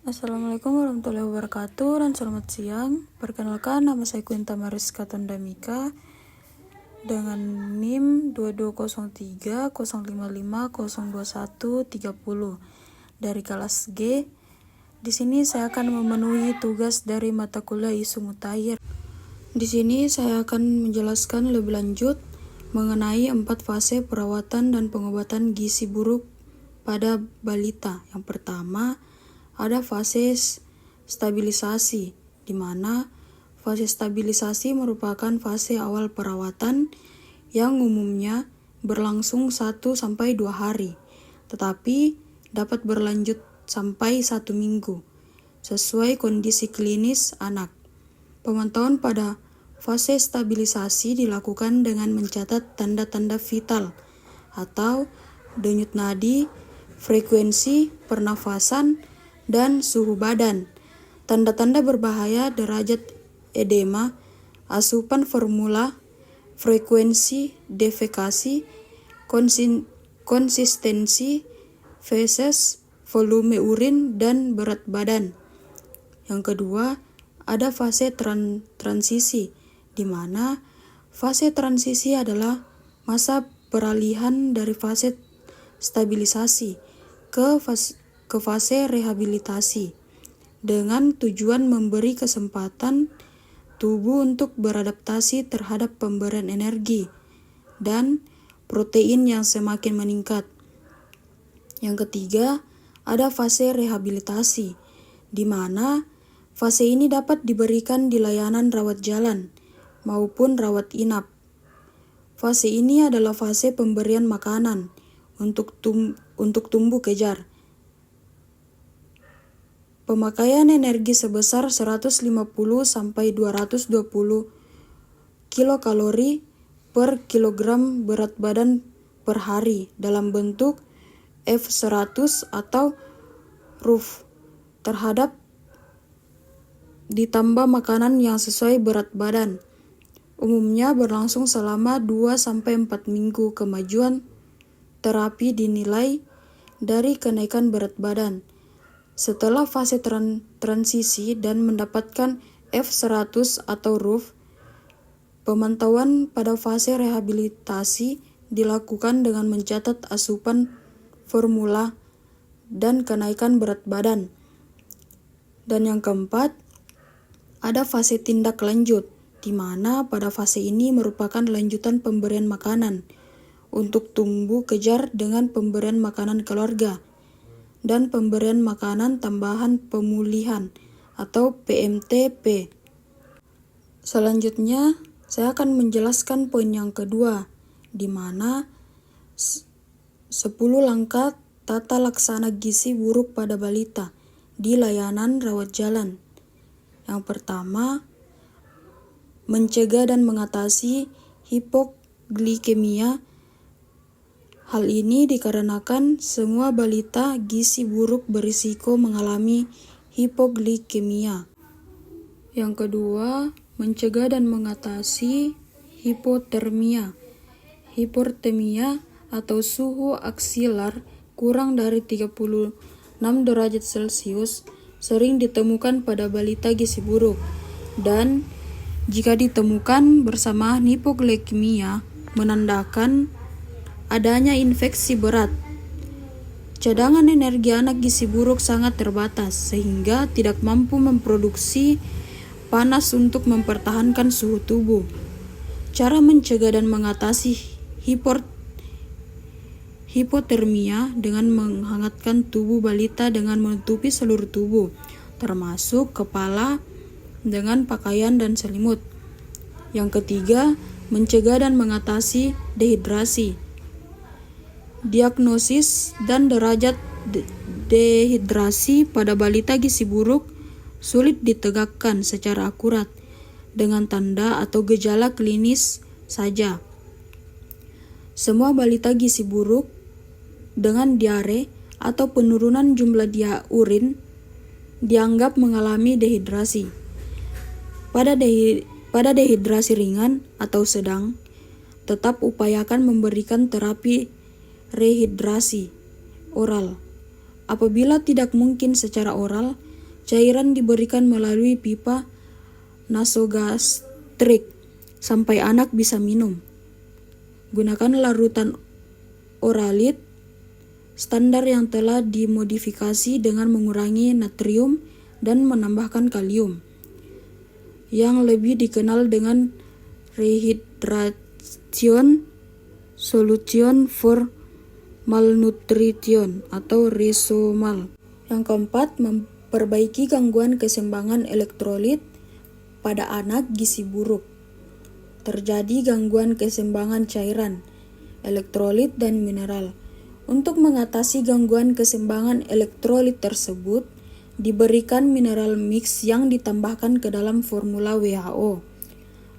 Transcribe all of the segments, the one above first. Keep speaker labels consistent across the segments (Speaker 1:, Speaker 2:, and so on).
Speaker 1: Assalamualaikum warahmatullahi wabarakatuh dan selamat siang. Perkenalkan, nama saya Quinta Mariska Tondamika dengan NIM 220305502130 dari kelas G. Di sini saya akan memenuhi tugas dari mata kuliah isu mutakhir. Di sini saya akan menjelaskan lebih lanjut mengenai 4 fase perawatan dan pengobatan gizi buruk pada balita. Yang pertama, ada fase stabilisasi, di mana fase stabilisasi merupakan fase awal perawatan yang umumnya berlangsung 1-2 hari, tetapi dapat berlanjut sampai 1 minggu, sesuai kondisi klinis anak. Pemantauan pada fase stabilisasi dilakukan dengan mencatat tanda-tanda vital atau denyut nadi, frekuensi pernafasan, dan suhu badan. Tanda-tanda berbahaya derajat edema, asupan formula, frekuensi defekasi, konsistensi feses, volume urin, dan berat badan. Yang kedua, ada fase transisi, di mana fase transisi adalah masa peralihan dari fase stabilisasi ke fase rehabilitasi dengan tujuan memberi kesempatan tubuh untuk beradaptasi terhadap pemberian energi dan protein yang semakin meningkat. Yang ketiga, ada fase rehabilitasi, di mana fase ini dapat diberikan di layanan rawat jalan maupun rawat inap. Fase ini adalah fase pemberian makanan untuk tumbuh kejar. Pemakaian energi sebesar 150-220 kilokalori per kilogram berat badan per hari dalam bentuk F100 atau RUF terhadap ditambah makanan yang sesuai berat badan. Umumnya berlangsung selama 2-4 minggu. Kemajuan terapi dinilai dari kenaikan berat badan. Setelah fase transisi dan mendapatkan F100 atau RUF, pemantauan pada fase rehabilitasi dilakukan dengan mencatat asupan formula dan kenaikan berat badan. Dan yang keempat, ada fase tindak lanjut, di mana pada fase ini merupakan lanjutan pemberian makanan untuk tumbuh kejar dengan pemberian makanan keluarga dan pemberian makanan tambahan pemulihan atau PMTP. Selanjutnya, saya akan menjelaskan poin yang kedua, di mana 10 langkah tata laksana gizi buruk pada balita di layanan rawat jalan. Yang pertama, mencegah dan mengatasi hipoglikemia. Hal ini dikarenakan semua balita gizi buruk berisiko mengalami hipoglikemia. Yang kedua, mencegah dan mengatasi hipotermia. Hipotermia atau suhu aksilar kurang dari 36 derajat Celcius sering ditemukan pada balita gizi buruk, dan jika ditemukan bersamaan hipoglikemia menandakan adanya infeksi berat. Cadangan energi anak gizi buruk sangat terbatas sehingga tidak mampu memproduksi panas untuk mempertahankan suhu tubuh. Cara mencegah dan mengatasi hipotermia dengan menghangatkan tubuh balita dengan menutupi seluruh tubuh, termasuk kepala, dengan pakaian dan selimut. Yang ketiga, mencegah dan mengatasi dehidrasi. Diagnosis dan derajat dehidrasi pada balita gizi buruk sulit ditegakkan secara akurat dengan tanda atau gejala klinis saja. Semua balita gizi buruk dengan diare atau penurunan jumlah urin dianggap mengalami dehidrasi. Pada dehidrasi ringan atau sedang, tetap upayakan memberikan terapi rehidrasi oral. Apabila tidak mungkin secara oral, Cairan diberikan melalui pipa nasogastrik sampai anak bisa minum. Gunakan larutan oralit standar yang telah dimodifikasi dengan mengurangi natrium dan menambahkan kalium, yang lebih dikenal dengan rehydration solution for malnutrition atau Resomal. Yang keempat, memperbaiki gangguan keseimbangan elektrolit pada anak gizi buruk. Terjadi gangguan keseimbangan cairan, elektrolit, dan mineral. Untuk mengatasi gangguan keseimbangan elektrolit tersebut, diberikan mineral mix yang ditambahkan ke dalam formula WHO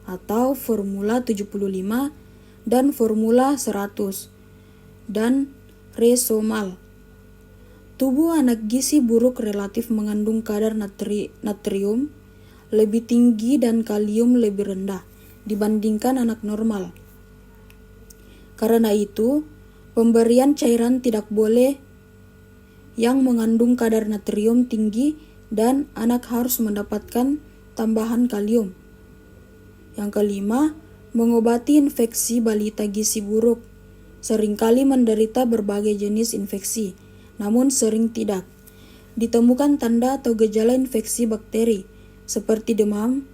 Speaker 1: atau formula 75 dan formula 100 dan Resomal. Tubuh anak gizi buruk relatif mengandung kadar natrium lebih tinggi dan kalium lebih rendah dibandingkan anak normal. Karena itu, pemberian cairan tidak boleh yang mengandung kadar natrium tinggi dan anak harus mendapatkan tambahan kalium. Yang kelima, mengobati infeksi balita gizi buruk. Seringkali menderita berbagai jenis infeksi, namun sering tidak ditemukan tanda atau gejala infeksi bakteri seperti demam.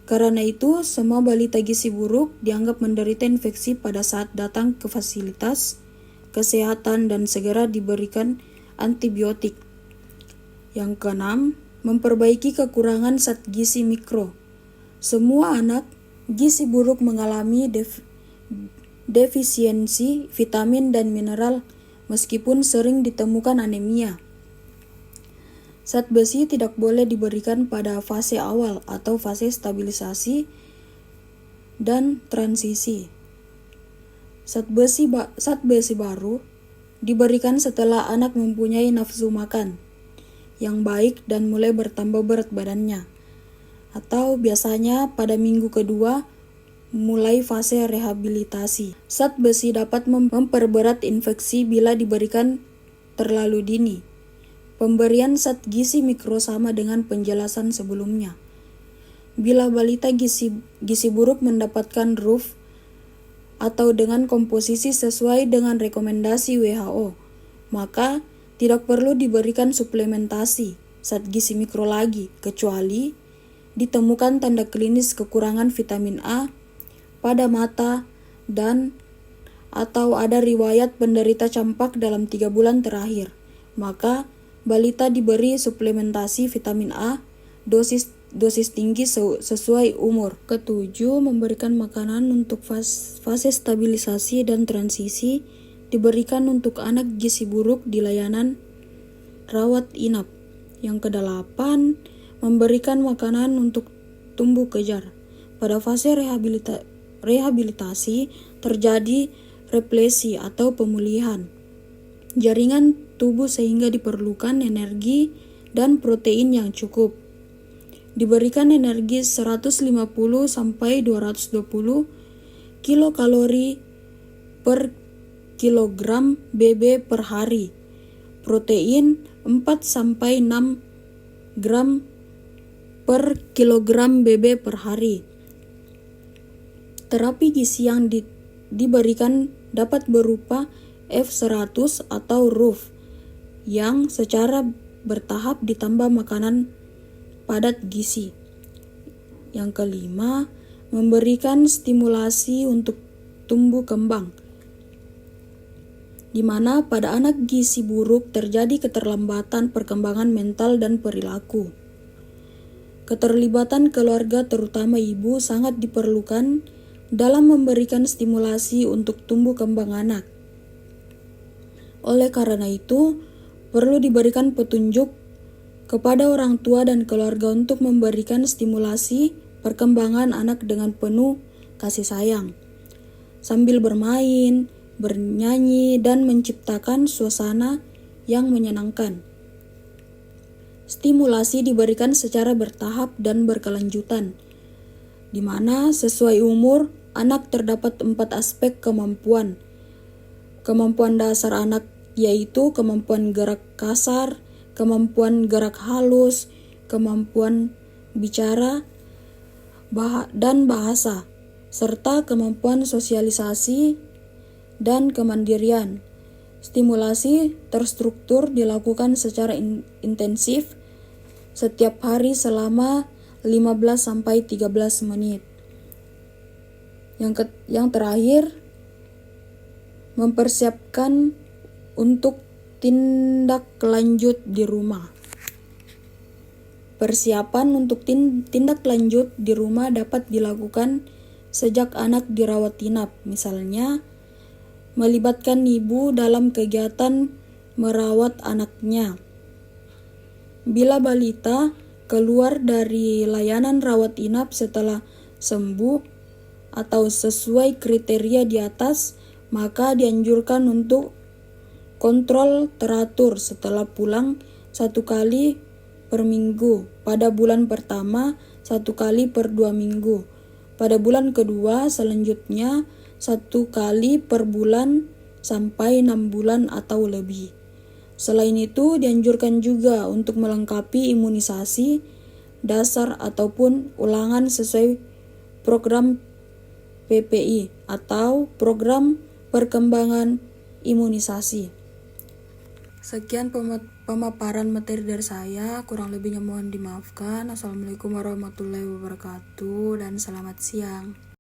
Speaker 1: Karena itu, semua balita gizi buruk dianggap menderita infeksi pada saat datang ke fasilitas kesehatan dan segera diberikan antibiotik. Yang keenam, memperbaiki kekurangan zat gizi mikro. Semua anak gizi buruk mengalami defisiensi vitamin dan mineral meskipun sering ditemukan anemia. Zat besi tidak boleh diberikan pada fase awal atau fase stabilisasi dan transisi. Zat besi baru diberikan setelah anak mempunyai nafsu makan yang baik dan mulai bertambah berat badannya, atau biasanya pada minggu kedua mulai fase rehabilitasi. Zat besi dapat memperberat infeksi bila diberikan terlalu dini. Pemberian zat gizi mikro sama dengan penjelasan sebelumnya. Bila balita gizi buruk mendapatkan RUF atau dengan komposisi sesuai dengan rekomendasi WHO, maka tidak perlu diberikan suplementasi zat gizi mikro lagi, kecuali ditemukan tanda klinis kekurangan vitamin A pada mata dan atau ada riwayat penderita campak dalam 3 bulan terakhir. Maka balita diberi suplementasi vitamin A dosis tinggi sesuai umur. Ketujuh, memberikan makanan untuk fase stabilisasi dan transisi diberikan untuk anak gizi buruk di layanan rawat inap. Yang kedelapan, memberikan makanan untuk tumbuh kejar. Pada fase rehabilitasi terjadi replesi atau pemulihan jaringan tubuh sehingga diperlukan energi dan protein yang cukup. Diberikan energi 150 sampai 220 kilokalori per kilogram BB per hari. Protein 4 sampai 6 gram per kilogram BB per hari. Terapi gizi yang diberikan dapat berupa F100 atau RUF yang secara bertahap ditambah makanan padat gizi. Yang kelima, memberikan stimulasi untuk tumbuh kembang, di mana pada anak gizi buruk terjadi keterlambatan perkembangan mental dan perilaku. Keterlibatan keluarga terutama ibu sangat diperlukan dalam memberikan stimulasi untuk tumbuh kembang anak. Oleh karena itu, perlu diberikan petunjuk kepada orang tua dan keluarga untuk memberikan stimulasi perkembangan anak dengan penuh kasih sayang, sambil bermain, bernyanyi, dan menciptakan suasana yang menyenangkan. Stimulasi diberikan secara bertahap dan berkelanjutan, di mana sesuai umur anak terdapat 4 aspek kemampuan. Kemampuan dasar anak yaitu kemampuan gerak kasar, kemampuan gerak halus, kemampuan bicara dan bahasa, serta kemampuan sosialisasi dan kemandirian. Stimulasi terstruktur dilakukan secara intensif setiap hari selama 15-13 menit. Yang terakhir, mempersiapkan untuk tindak lanjut di rumah. Persiapan untuk tindak lanjut di rumah dapat dilakukan sejak anak dirawat inap, misalnya melibatkan ibu dalam kegiatan merawat anaknya. Bila balita keluar dari layanan rawat inap setelah sembuh atau sesuai kriteria di atas, maka dianjurkan untuk kontrol teratur setelah pulang 1 kali per minggu. Pada bulan pertama 1 kali per 2 minggu. Pada bulan kedua selanjutnya 1 kali per bulan sampai 6 bulan atau lebih. Selain itu dianjurkan juga untuk melengkapi imunisasi dasar ataupun ulangan sesuai program PPI atau program perkembangan imunisasi. Sekian pemaparan materi dari saya, kurang lebihnya mohon dimaafkan. Assalamualaikum warahmatullahi wabarakatuh dan selamat siang.